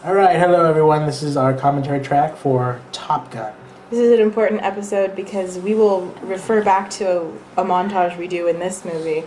All right, hello everyone. This is our commentary track for Top Gun. This is an important episode because we will refer back to a montage we do in this movie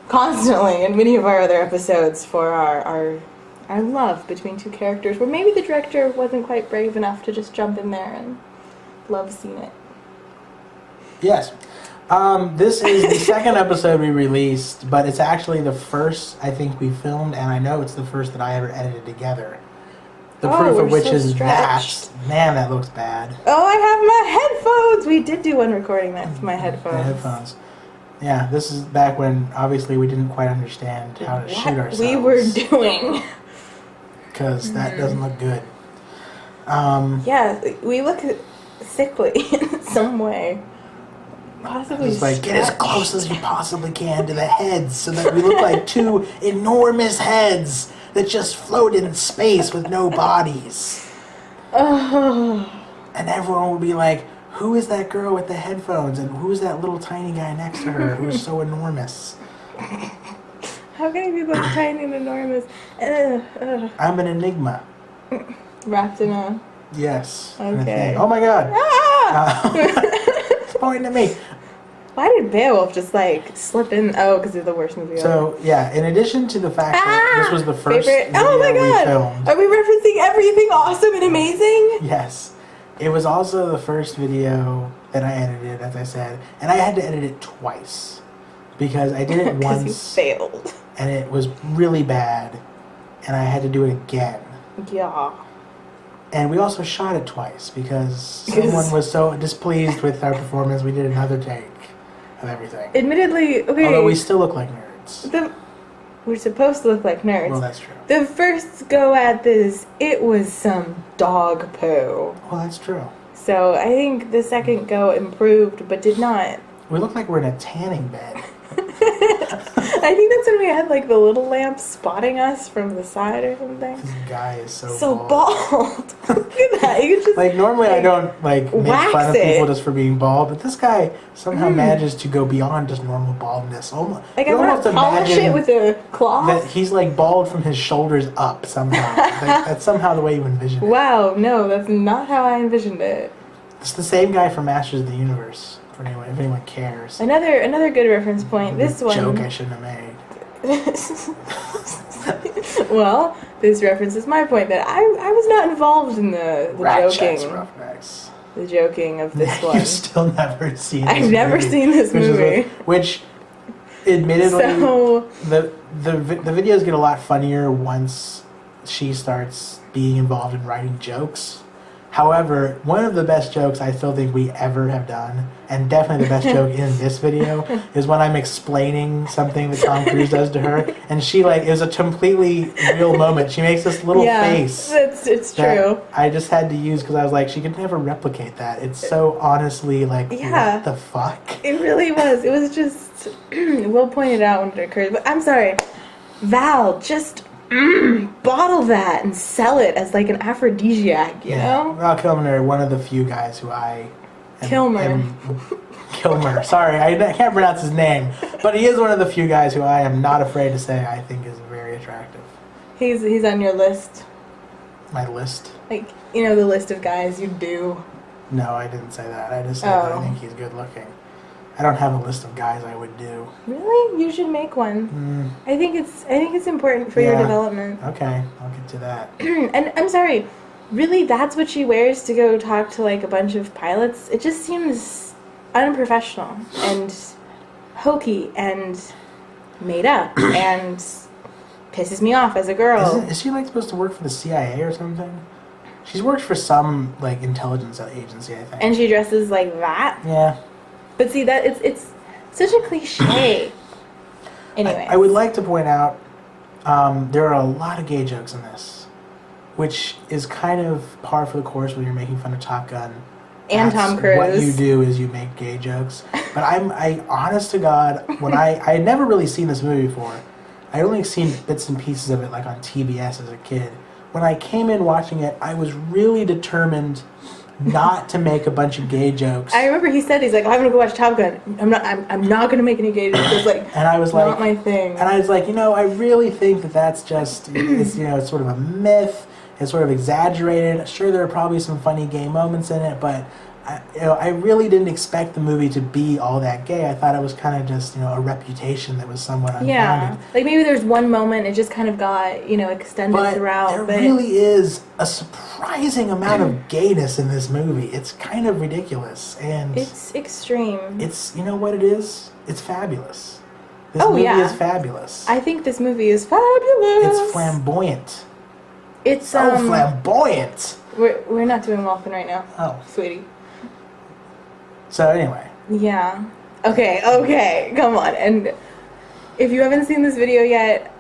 constantly in many of our other episodes for our love between two characters, where maybe the director wasn't quite brave enough to just jump in there and love scene it. Yes. This is the second episode we released, but it's actually the first I think we filmed, and I know it's the first that I ever edited together. The proof of which is stretched. that. Man, that looks bad. Oh, I have my headphones! We did do one recording that with my headphones. The headphones. Yeah, this is back when obviously we didn't quite understand how to shoot ourselves. We were doing. Because that doesn't look good. Yeah, we look sickly in some way. Possibly just like, get as close as you possibly can to the heads so that we look like two enormous heads that just float in space with no bodies. And everyone would be like, who is that girl with the headphones? And who's that little tiny guy next to her who's so enormous? How can you be both tiny and enormous? I'm an enigma. Wrapped in a... Yes. Okay. Oh my god. Ah! It's pointing at me. Why did Beowulf just like slip in? Oh, because it's the worst movie ever. So, yeah, in addition to the fact that this was the first favorite. video Oh my god! we filmed. Are we referencing everything awesome and amazing? Yes. It was also the first video that I edited, as I said, and I had to edit it twice. Because I did it once. You failed. And it was really bad, and I had to do it again. Yeah. And we also shot it twice because someone was so displeased with our performance, we did another take of everything. Admittedly, okay. Although we still look like nerds. We're supposed to look like nerds. Well, that's true. The first go at this, it was some dog poo. Well, that's true. So I think the second go improved, but did not. We look like we're in a tanning bed. I think that's when we had like the little lamp spotting us from the side or something. This guy is So bald. bald. Look at that. You could just Like, normally I don't, like, make fun of people just for being bald, but this guy somehow manages to go beyond just normal baldness. Almost, like you I'm almost gonna polish it imagine with a cloth. that he's, like, bald from his shoulders up somehow. Like, that's somehow the way you envision it. Wow, no, that's not how I envisioned it. It's the same guy from Masters of the Universe, for anyone, if anyone cares. Another good reference point. This one. Joke I shouldn't have made. Well, this references my point that I was not involved in the Ratchets, joking. Roughnecks. The joking of this one. You've still never seen this I've never movie, seen this movie. Which, admittedly, So the videos get a lot funnier once she starts being involved in writing jokes. However, one of the best jokes I still think we ever have done, and definitely the best joke in this video, is when I'm explaining something that Tom Cruise does to her, and she, like, it was a completely real moment. She makes this little face. It's true. I just had to use because I was like, she could never replicate that. It's so honestly, like, what the fuck? It really was. It was just, Will pointed out when it occurred, but I'm sorry. Val, just bottle that and sell it as like an aphrodisiac, you know? Val Kilmer, one of the few guys who I... Kilmer. Kilmer. Sorry, I can't pronounce his name. But he is one of the few guys who I am not afraid to say I think is very attractive. He's on your list. My list? Like, you know, the list of guys you do. No, I didn't say that. I just said that I think he's good looking. I don't have a list of guys I would do. Really? You should make one. I think it's important for your development. Okay, I'll get to that. And I'm sorry, really, that's what she wears to go talk to like a bunch of pilots? It just seems unprofessional and hokey and made up and pisses me off as a girl. Is she like supposed to work for the CIA or something? She's worked for some like intelligence agency, I think. And she dresses like that? Yeah. But see, that it's such a cliche. Anyway, I would like to point out there are a lot of gay jokes in this, which is kind of par for the course when you're making fun of Top Gun. And Tom Cruise. What you do is you make gay jokes. But I honest to God, when I had never really seen this movie before. I only seen bits and pieces of it like on TBS as a kid. When I came in watching it, I was really determined not to make a bunch of gay jokes. I remember he's like, I'm gonna go watch Top Gun. I'm not gonna make any gay jokes. It's like, and I was not like, my thing. And I was like, I really think that's just, it's, it's sort of a myth, It's sort of exaggerated. Sure, there are probably some funny gay moments in it, but I really didn't expect the movie to be all that gay. I thought it was kind of just, a reputation that was somewhat unfounded. Yeah. Like maybe there's one moment it just kind of got, extended But throughout. there really is a surprising amount of gayness in this movie. It's kind of ridiculous. And it's extreme. it's, you know what it is? It's fabulous. This movie is fabulous. I think this movie is fabulous. It's flamboyant. It's so flamboyant. We're not doing Wolfen right now. Oh. Sweetie. So anyway. Yeah. Okay, come on. And if you haven't seen this video yet,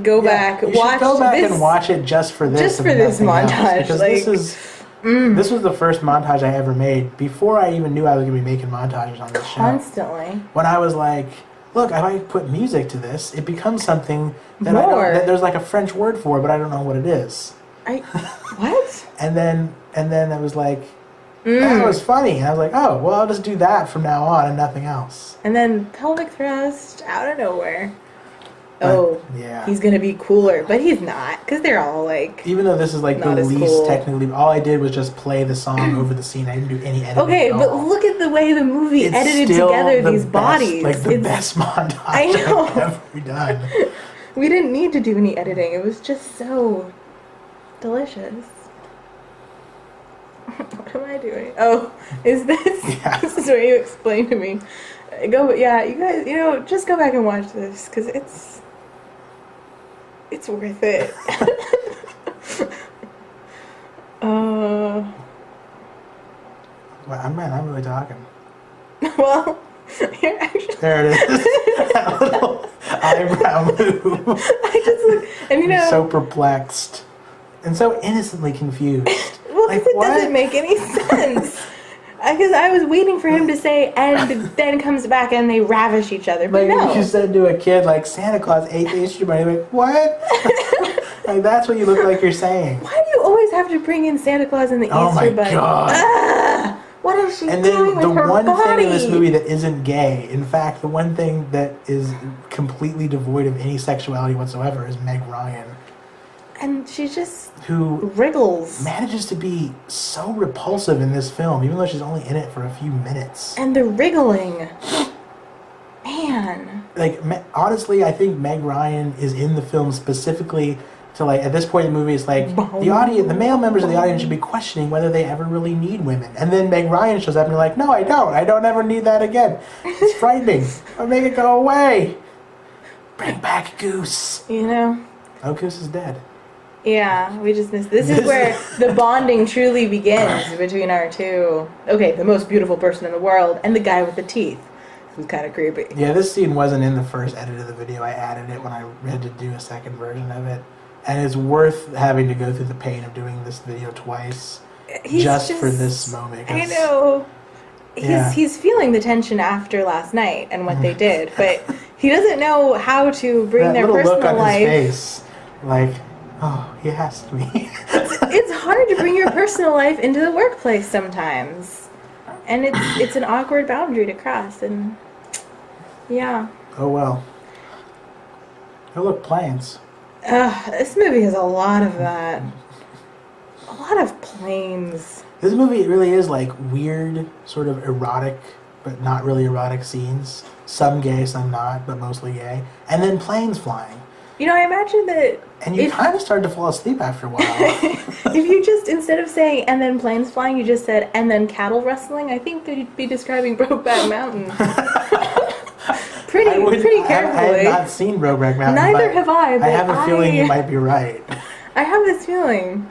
go back, watch go back this, and watch it just for this. Just for this montage. Because this was the first montage I ever made before I even knew I was going to be making montages on this show. Constantly. When I was like, look, if I put music to this, it becomes something that that there's like a French word for, but I don't know what it is. What? And then it was like, that was funny. And I was like, oh, well, I'll just do that from now on and nothing else. And then pelvic thrust out of nowhere. Yeah. He's going to be cooler. But he's not, because they're all like... Even though this is like the least technically... All I did was just play the song over the scene. I didn't do any editing. Okay, but look at the way the movie edited together these bodies. Like the best montage I've ever done. We didn't need to do any editing. It was just so delicious. What am I doing? Oh, is this? Yeah. This is what you explained to me. You guys, just go back and watch this because it's worth it. Well, I'm not really talking. Well, you're actually... There it is. That little eyebrow move. I just look, and so perplexed and so innocently confused. Well, because it doesn't make any sense. Because I was waiting for him to say, and then comes back and they ravish each other. But no. You said to a kid, like, Santa Claus ate the Easter Bunny. Like, what? Like, that's what you look like you're saying. Why do you always have to bring in Santa Claus and the Easter Bunny? Oh, my God. What is she doing with her body? And then the one thing in this movie that isn't gay, in fact, the one thing that is completely devoid of any sexuality whatsoever is Meg Ryan. And she just... Who wriggles. Manages to be so repulsive in this film, even though she's only in it for a few minutes. And the wriggling. Man. Like, honestly, I think Meg Ryan is in the film specifically to, like, at this point in the movie, it's like, the male members of the audience should be questioning whether they ever really need women. And then Meg Ryan shows up and you're like, no, I don't. I don't ever need that again. It's frightening. I'll make it go away. Bring back Goose. Oh, Goose is dead. Yeah, we just missed. This is where the bonding truly begins between our two. Okay, the most beautiful person in the world and the guy with the teeth, who's kind of creepy. Yeah, this scene wasn't in the first edit of the video. I added it when I had to do a second version of it, and it's worth having to go through the pain of doing this video twice just for this moment. I know. He's feeling the tension after last night and what they did, but he doesn't know how to bring their personal look on life. His face, like. Oh, he has to be. It's hard to bring your personal life into the workplace sometimes. And it's an awkward boundary to cross, and yeah. Oh, well. Oh, look, planes. This movie has a lot of that. A lot of planes. This movie really is like weird, sort of erotic, but not really erotic scenes. Some gay, some not, but mostly gay. And then planes flying. I imagine that... And you kind of started to fall asleep after a while. If you just, instead of saying, and then planes flying, you just said, and then cattle rustling, I think that you'd be describing Brokeback Mountain. pretty carefully. I have not seen Brokeback Mountain. Neither have I, but I have a feeling you might be right. I have this feeling.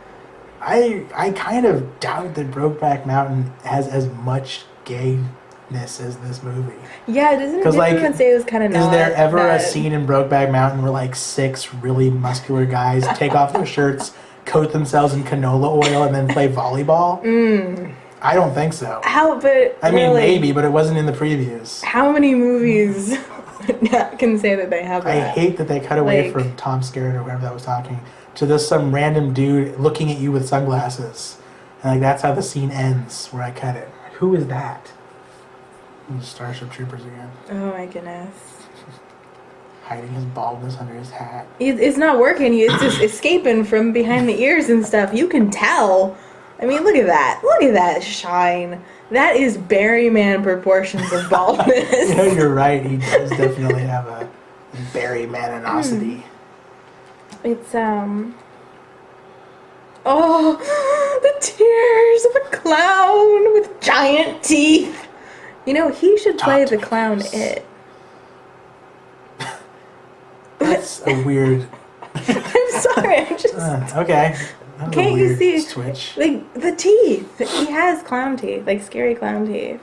I kind of doubt that Brokeback Mountain has as much gayness as this movie. Yeah, didn't everyone say it was kind of not? Is there ever a scene in Brokeback Mountain where like 6 really muscular guys take off their shirts, coat themselves in canola oil, and then play volleyball? I don't think so. I mean, maybe, but it wasn't in the previews. How many movies can say that they have that? I hate that they cut away from Tom Skerritt or whoever that was talking to this some random dude looking at you with sunglasses. And like that's how the scene ends, where I cut it. Who is that? Starship Troopers again. Oh my goodness. hiding his baldness under his hat. It's not working. It's just escaping from behind the ears and stuff. You can tell. I mean, look at that. Look at that shine. That is Barryman proportions of baldness. You know, you're right. He does definitely have a Barrymanosity. It's, oh, the tears of a clown with giant teeth. You know, he should play the clown It. That's a weird... I'm sorry, I'm just... okay. That's Can't you see? Switch. Like, the teeth. He has clown teeth. Like, scary clown teeth.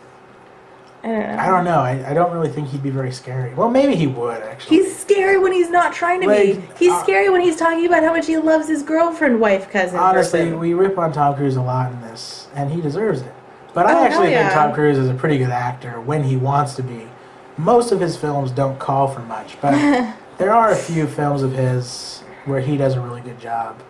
I don't know. I don't really think he'd be very scary. Well, maybe he would, actually. He's scary when he's not trying to be. He's scary when he's talking about how much he loves his girlfriend, wife, cousin, honestly, person. We rip on Tom Cruise a lot in this, and he deserves it. But I actually think Tom Cruise is a pretty good actor when he wants to be. Most of his films don't call for much, but there are a few films of his where he does a really good job.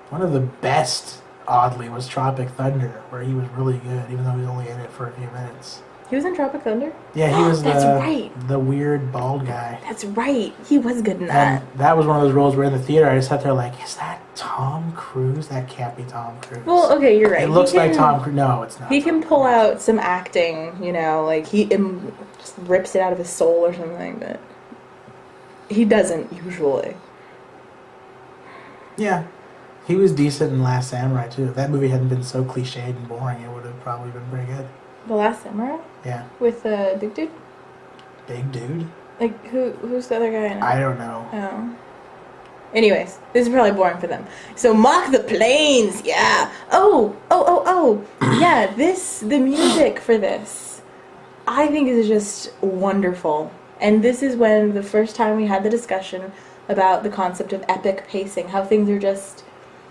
One of the best, oddly, was Tropic Thunder, where he was really good, even though he was only in it for a few minutes. He was in Tropic Thunder? Yeah, he was right. the weird bald guy. That's right. He was good in that. And that was one of those roles where in the theater I just sat there like, is that Tom Cruise? That can't be Tom Cruise. Well, okay, you're right. It looks like Tom Cruise. No, it's not. He can pull out some acting, you know, like he just rips it out of his soul or something, but he doesn't usually. Yeah. He was decent in Last Samurai, too. If that movie hadn't been so cliched and boring, it would have probably been pretty good. The Last Samurai? Yeah. With the big dude? Big dude? Like, who's the other guy in it? I don't know. Oh. Anyways, this is probably boring for them. So, Mock the Plains! Yeah! Oh! Yeah, the music for this, I think is just wonderful. And this is when the first time we had the discussion about the concept of epic pacing, how things are just...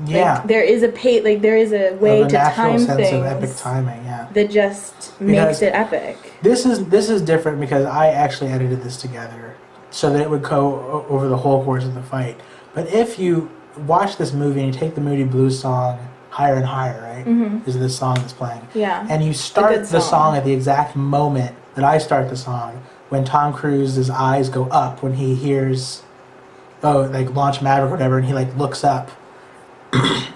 Yeah. Like, there is a way to time sense things of epic timing, yeah. that just makes it epic. This is different because I actually edited this together so that it would go over the whole course of the fight. But if you watch this movie and you take the Moody Blues song Higher and Higher, right? Mm-hmm. Is this song that's playing. Yeah. And you start the song at the exact moment that I start the song, when Tom Cruise's eyes go up when he hears, like Launch Maverick or whatever, and he like looks up.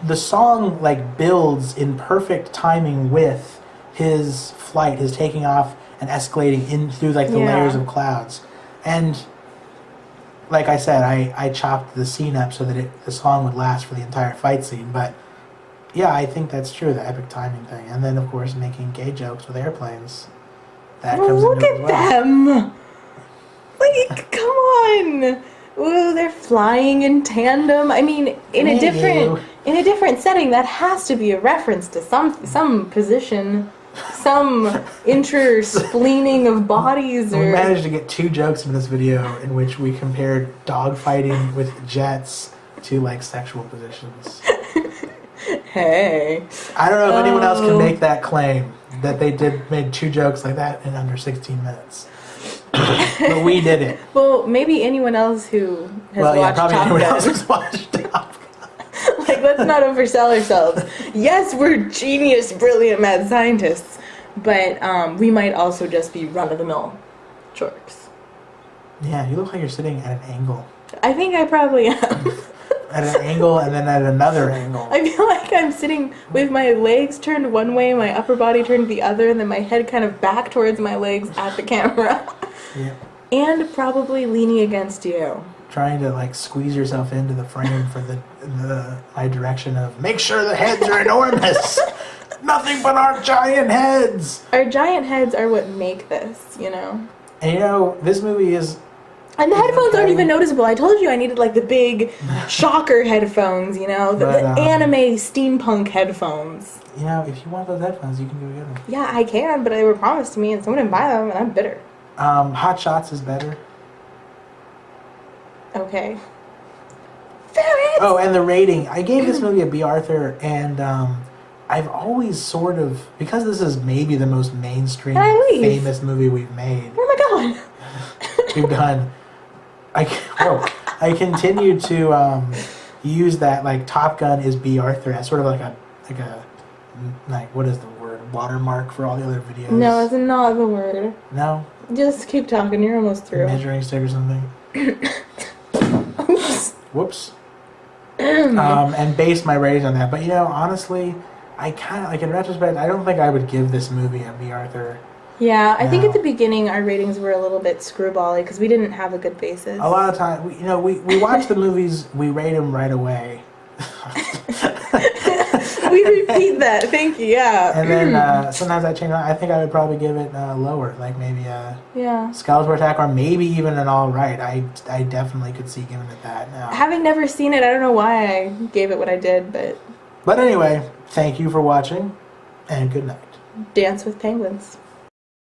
The song like builds in perfect timing with his flight, his taking off and escalating in through like the layers of clouds. And like I said, I chopped the scene up so that the song would last for the entire fight scene. But yeah, I think that's true, the epic timing thing. And then of course making gay jokes with airplanes. That comes look into at it as well. them! Like, come on! Ooh, they're flying in tandem. I mean, in a different setting, that has to be a reference to some position, some intersplaining of bodies. We managed to get 2 jokes in this video in which we compared dogfighting with jets to like sexual positions. Hey. I don't know if anyone else can make that claim that they made 2 jokes like that in under 16 minutes. But we did it. Well, maybe anyone else who has watched Top Gun. Anyone else who's watched Top Gun. Like, let's not oversell ourselves. Yes, we're genius, brilliant mad scientists, but we might also just be run-of-the-mill jerks. Yeah, you look like you're sitting at an angle. I think I probably am. At an angle and then at another angle. I feel like I'm sitting with my legs turned one way, my upper body turned the other, and then my head kind of back towards my legs at the camera. Yeah. And probably leaning against you. Trying to like squeeze yourself into the frame for my direction of make sure the heads are enormous. Nothing but our giant heads. Our giant heads are what make this, you know. And you know, this movie is... And the headphones aren't even noticeable. I told you I needed like the big shocker headphones, you know, the anime steampunk headphones. You know, if you want those headphones, you can go get them. Yeah, I can, but they were promised to me and someone didn't buy them and I'm bitter. Hot Shots is better. Okay. Ferret! Oh, and the rating. I gave this movie a B. Arthur, and I've always sort of, because this is maybe the most mainstream, famous movie we've made. Where am I going? We've done. I continue to use that, like, Top Gun is B. Arthur as sort of like what is the word? Watermark for all the other videos. No, it's not the word. No? Just keep talking, you're almost through. Measuring stick or something. Whoops. And based my ratings on that. But honestly, I kind of like in retrospect, I don't think I would give this movie a B. Arthur. Yeah, I think No. at the beginning our ratings were a little bit screwbally because we didn't have a good basis. A lot of time, we watch the movies, we rate them right away. We repeat that. Thank you. Yeah. And then sometimes I change. I think I would probably give it lower, like maybe a Yeah. Skeletor Attack, or maybe even an All Right. I definitely could see giving it that now. Having never seen it, I don't know why I gave it what I did, but But anyway, thank you for watching, and good night. Dance with Penguins.